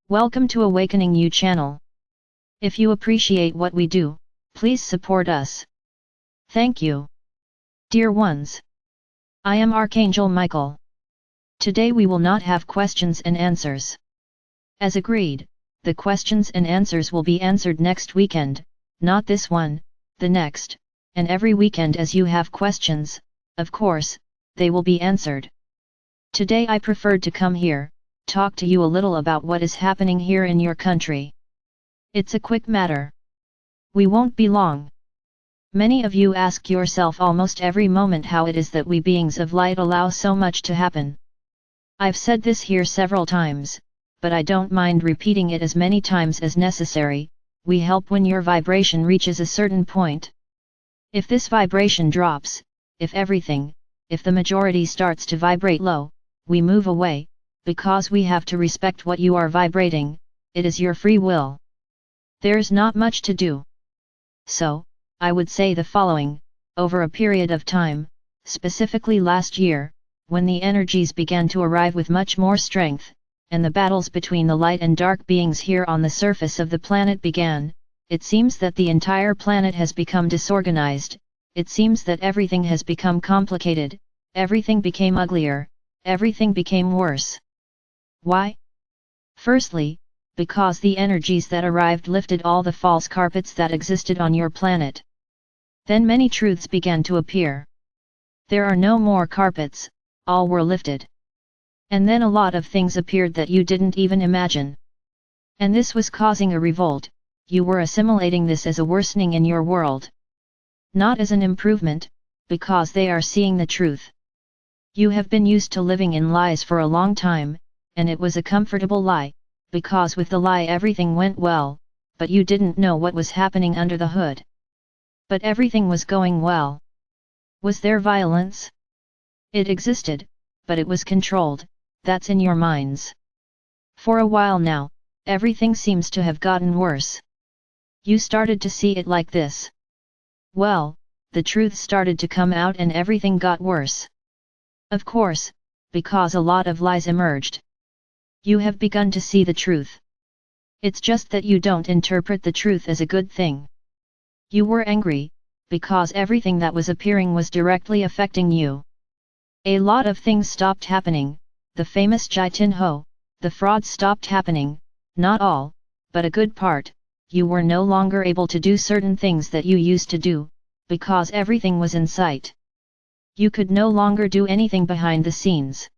Welcome to AwakeningYOU channel. If you appreciate what we do, please support us. Thank you. Dear ones, I am Archangel Michael. Today we will not have questions and answers. As agreed, the questions and answers will be answered next weekend, not this one, the next, and every weekend as you have questions, of course, they will be answered. Today I preferred to come here, talk to you a little about what is happening here in your country. It's a quick matter. We won't be long. Many of you ask yourself almost every moment how it is that we beings of light allow so much to happen. I've said this here several times, but I don't mind repeating it as many times as necessary. We help when your vibration reaches a certain point. If this vibration drops, if the majority starts to vibrate low, we move away, because we have to respect what you are vibrating. It is your free will. There's not much to do. So, I would say the following: over a period of time, specifically last year, when the energies began to arrive with much more strength, and the battles between the light and dark beings here on the surface of the planet began, it seems that the entire planet has become disorganized. It seems that everything has become complicated, everything became uglier, everything became worse. Why? Firstly, because the energies that arrived lifted all the false carpets that existed on your planet. Then many truths began to appear. There are no more carpets, all were lifted. And then a lot of things appeared that you didn't even imagine. And this was causing a revolt. You were assimilating this as a worsening in your world. Not as an improvement, because they are seeing the truth. You have been used to living in lies for a long time, and it was a comfortable lie, because with the lie everything went well, but you didn't know what was happening under the hood. But everything was going well. Was there violence? It existed, but it was controlled. That's in your minds. For a while now, everything seems to have gotten worse. You started to see it like this. Well, the truth started to come out and everything got worse. Of course, because a lot of lies emerged. You have begun to see the truth. It's just that you don't interpret the truth as a good thing. You were angry, because everything that was appearing was directly affecting you. A lot of things stopped happening. The famous Jai Tin Ho, the frauds stopped happening, not all, but a good part. You were no longer able to do certain things that you used to do, because everything was in sight. You could no longer do anything behind the scenes.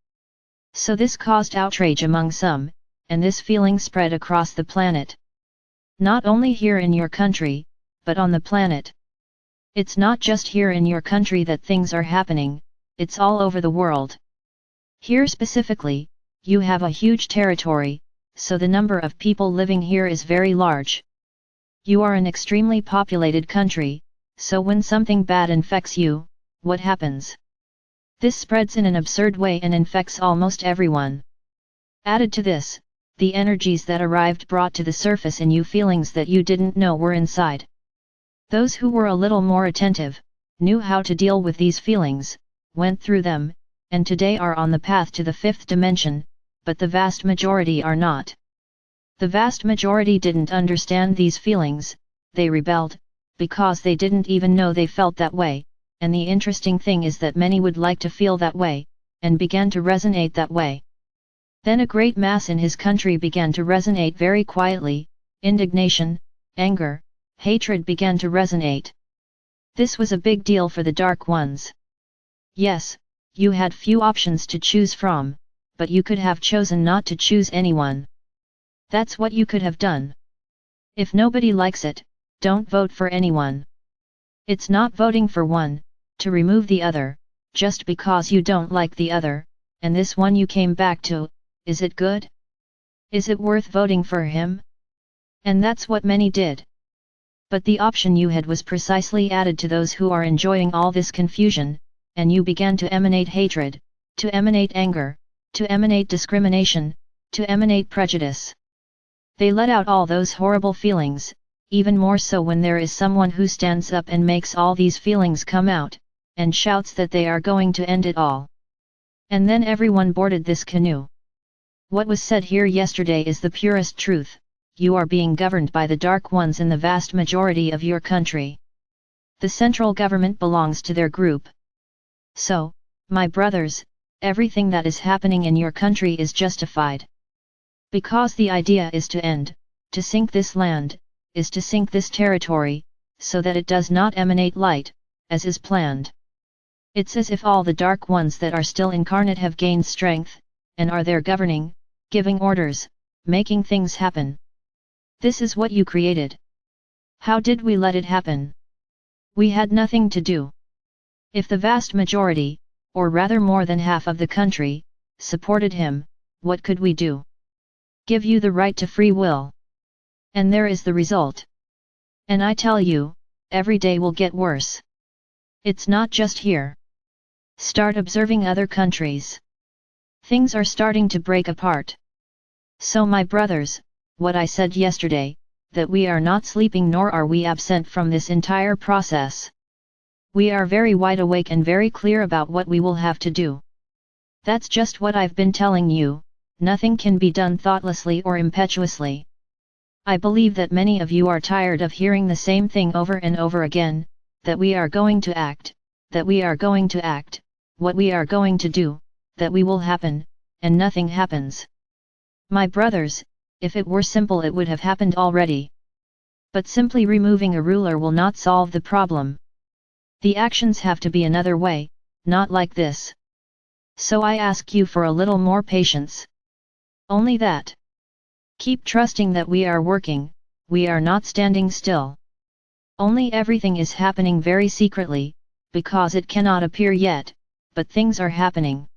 So this caused outrage among some, and this feeling spread across the planet. Not only here in your country, but on the planet. It's not just here in your country that things are happening, it's all over the world. Here specifically, you have a huge territory, so the number of people living here is very large. You are an extremely populated country, so when something bad infects you, what happens? This spreads in an absurd way and infects almost everyone. Added to this, the energies that arrived brought to the surface in you feelings that you didn't know were inside. Those who were a little more attentive, knew how to deal with these feelings, went through them, and today are on the path to the fifth dimension, but the vast majority are not. The vast majority didn't understand these feelings, they rebelled, because they didn't even know they felt that way. And the interesting thing is that many would like to feel that way, and began to resonate that way. Then a great mass in his country began to resonate very quietly. Indignation, anger, hatred began to resonate. This was a big deal for the dark ones. Yes, you had few options to choose from, but you could have chosen not to choose anyone. That's what you could have done. If nobody likes it, don't vote for anyone. It's not voting for one, to remove the other, just because you don't like the other, and this one you came back to, is it good? Is it worth voting for him? And that's what many did. But the option you had was precisely added to those who are enjoying all this confusion, and you began to emanate hatred, to emanate anger, to emanate discrimination, to emanate prejudice. They let out all those horrible feelings, even more so when there is someone who stands up and makes all these feelings come out, and shouts that they are going to end it all. And then everyone boarded this canoe. What was said here yesterday is the purest truth. You are being governed by the Dark Ones in the vast majority of your country. The central government belongs to their group. So, my brothers, everything that is happening in your country is justified. Because the idea is to end, to sink this land, is to sink this territory, so that it does not emanate light, as is planned. It's as if all the Dark Ones that are still incarnate have gained strength, and are there governing, giving orders, making things happen. This is what you created. How did we let it happen? We had nothing to do. If the vast majority, or rather more than half of the country, supported him, what could we do? Give you the right to free will. And there is the result. And I tell you, every day will get worse. It's not just here. Start observing other countries. Things are starting to break apart. So my brothers, what I said yesterday, that we are not sleeping nor are we absent from this entire process. We are very wide awake and very clear about what we will have to do. That's just what I've been telling you, nothing can be done thoughtlessly or impetuously. I believe that many of you are tired of hearing the same thing over and over again, that we are going to act, that we are going to act, what we are going to do, that we will happen, and nothing happens. My brothers, if it were simple it would have happened already. But simply removing a ruler will not solve the problem. The actions have to be another way, not like this. So I ask you for a little more patience. Only that. Keep trusting that we are working, we are not standing still. Only everything is happening very secretly, because it cannot appear yet, but things are happening.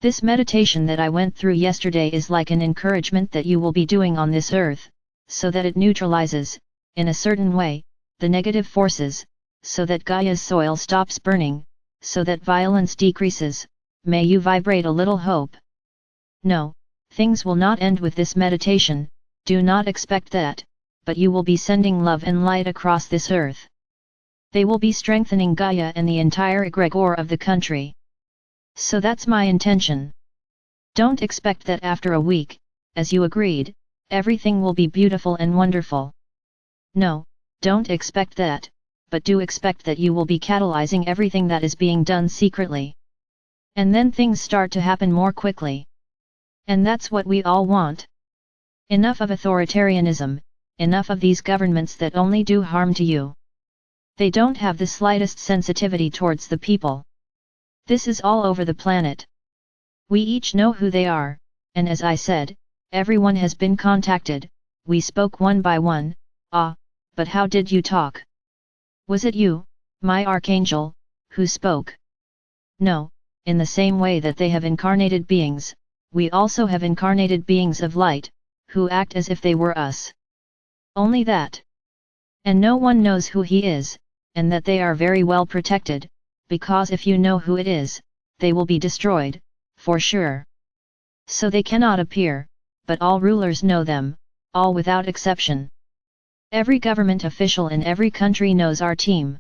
This meditation that I went through yesterday is like an encouragement that you will be doing on this earth, so that it neutralizes, in a certain way, the negative forces, so that Gaia's soil stops burning, so that violence decreases. May you vibrate a little hope. No, things will not end with this meditation, do not expect that, but you will be sending love and light across this earth. They will be strengthening Gaia and the entire egregore of the country. So that's my intention. Don't expect that after a week, as you agreed, everything will be beautiful and wonderful. No, don't expect that, but do expect that you will be catalyzing everything that is being done secretly. And then things start to happen more quickly. And that's what we all want. Enough of authoritarianism, enough of these governments that only do harm to you. They don't have the slightest sensitivity towards the people. This is all over the planet. We each know who they are, and as I said, everyone has been contacted, we spoke one by one. But how did you talk? Was it you, my Archangel, who spoke? No, in the same way that they have incarnated beings, we also have incarnated beings of light, who act as if they were us. Only that. And no one knows who he is, and that they are very well protected, because if you know who it is, they will be destroyed, for sure. So they cannot appear, but all rulers know them, all without exception. Every government official in every country knows our team.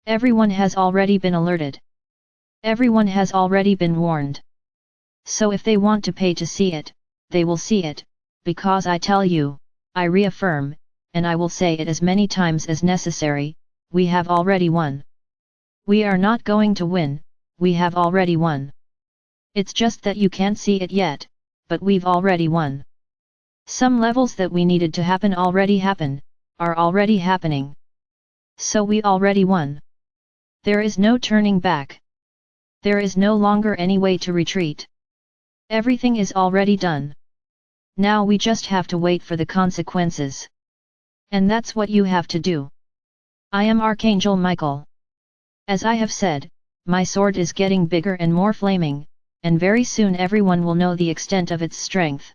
Everyone has already been alerted. Everyone has already been warned. So if they want to pay to see it, they will see it, because I tell you, I reaffirm, and I will say it as many times as necessary, we have already won. We are not going to win, we have already won. It's just that you can't see it yet, but we've already won. Some levels that we needed to happen already happen, are already happening. So we already won. There is no turning back. There is no longer any way to retreat. Everything is already done. Now we just have to wait for the consequences. And that's what you have to do. I am Archangel Michael. As I have said, my sword is getting bigger and more flaming, and very soon everyone will know the extent of its strength.